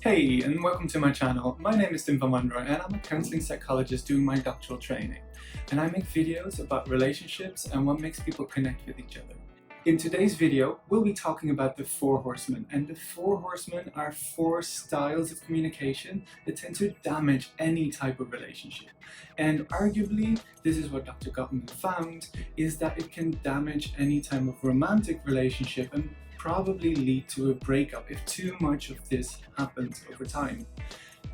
Hey, and welcome to my channel. My name is Defensiveness and I'm a counselling psychologist doing my doctoral training. And I make videos about relationships and what makes people connect with each other. In today's video, we'll be talking about the Four Horsemen. And the Four Horsemen are 4 styles of communication that tend to damage any type of relationship. And arguably, this is what Dr. Gottman found, is that it can damage any type of romantic relationship and probably lead to a breakup if too much of this happens over time.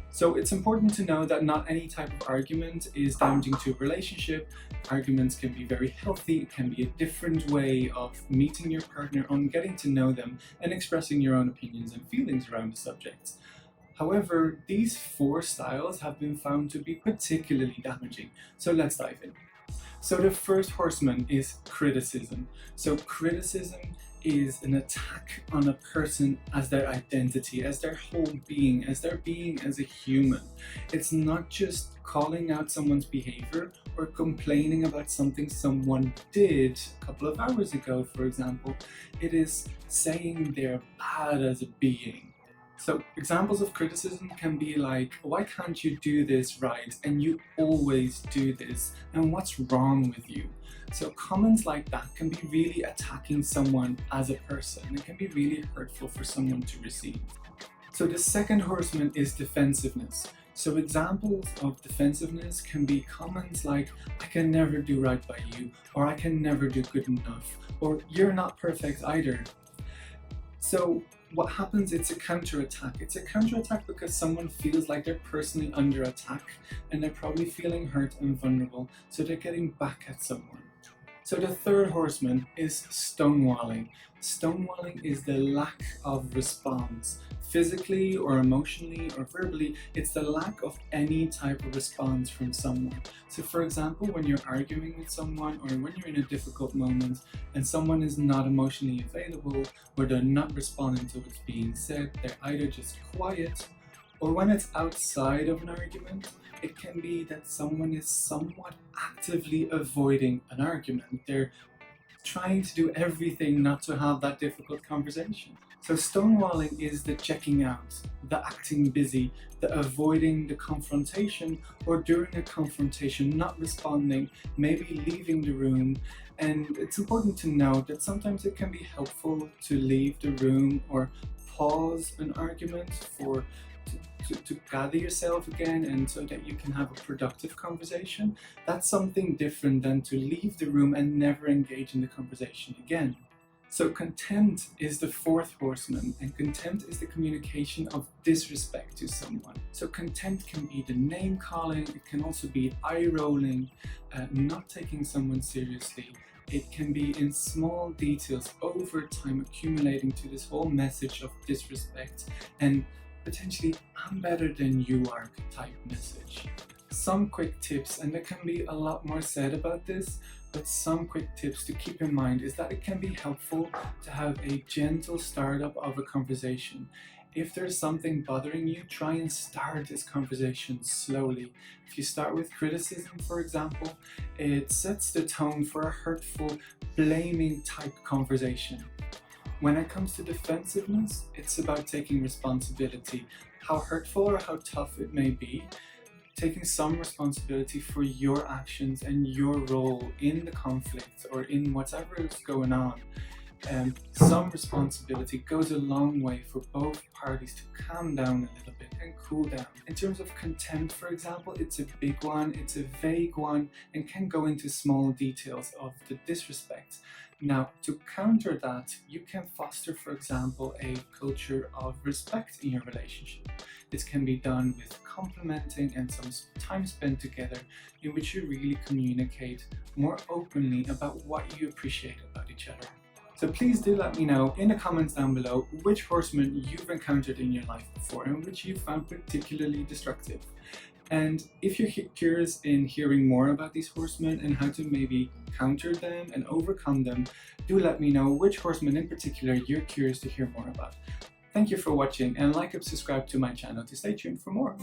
So it's important to know that not any type of argument is damaging to a relationship. Arguments can be very healthy. It can be a different way of meeting your partner, on getting to know them and expressing your own opinions and feelings around the subject. However, these 4 styles have been found to be particularly damaging. So let's dive in. So the first horseman is criticism. So criticism is an attack on a person as their identity, as their whole being, as their being as a human. It's not just calling out someone's behavior or complaining about something someone did a couple of hours ago, for example. It is saying they're bad as a being. So examples of criticism can be like, why can't you do this right? And you always do this. And what's wrong with you? So comments like that can be really attacking someone as a person. It can be really hurtful for someone to receive. So the second horseman is defensiveness. So examples of defensiveness can be comments like, I can never do right by you, or I can never do good enough, or you're not perfect either. So what happens, it's a counterattack. It's a counterattack because someone feels like they're personally under attack and they're probably feeling hurt and vulnerable, so they're getting back at someone. So the third horseman is stonewalling. Stonewalling is the lack of response. Physically or emotionally or verbally, it's the lack of any type of response from someone. So for example, when you're arguing with someone or when you're in a difficult moment and someone is not emotionally available or they're not responding to what's being said, they're either just quiet, or when it's outside of an argument, it can be that someone is somewhat actively avoiding an argument. They're trying to do everything not to have that difficult conversation. So stonewalling is the checking out, the acting busy, the avoiding the confrontation, or during a confrontation not responding, maybe leaving the room. And it's important to note that sometimes it can be helpful to leave the room or pause an argument to gather yourself again, and so that you can have a productive conversation. That's something different than to leave the room and never engage in the conversation again. So contempt is the 4th horseman, and contempt is the communication of disrespect to someone. So contempt can be the name calling, it can also be eye rolling, not taking someone seriously. It can be in small details over time accumulating to this whole message of disrespect and potentially I'm better than you are type message. Some quick tips, and there can be a lot more said about this, but some quick tips to keep in mind is that it can be helpful to have a gentle startup of a conversation. If there's something bothering you, try and start this conversation slowly. If you start with criticism, for example, it sets the tone for a hurtful, blaming type conversation. When it comes to defensiveness, it's about taking responsibility. How hurtful or how tough it may be, taking some responsibility for your actions and your role in the conflict or in whatever is going on. Some responsibility goes a long way for both parties to calm down a little bit and cool down. In terms of contempt, for example, it's a big one, it's a vague one, and can go into small details of the disrespect. Now, to counter that, you can foster, for example, a culture of respect in your relationship. This can be done with complimenting and some time spent together in which you really communicate more openly about what you appreciate about each other. So please do let me know in the comments down below which horseman you've encountered in your life before and which you found particularly destructive. And if you're curious in hearing more about these horsemen and how to maybe counter them and overcome them, do let me know which horseman in particular you're curious to hear more about. Thank you for watching, and like and subscribe to my channel to stay tuned for more.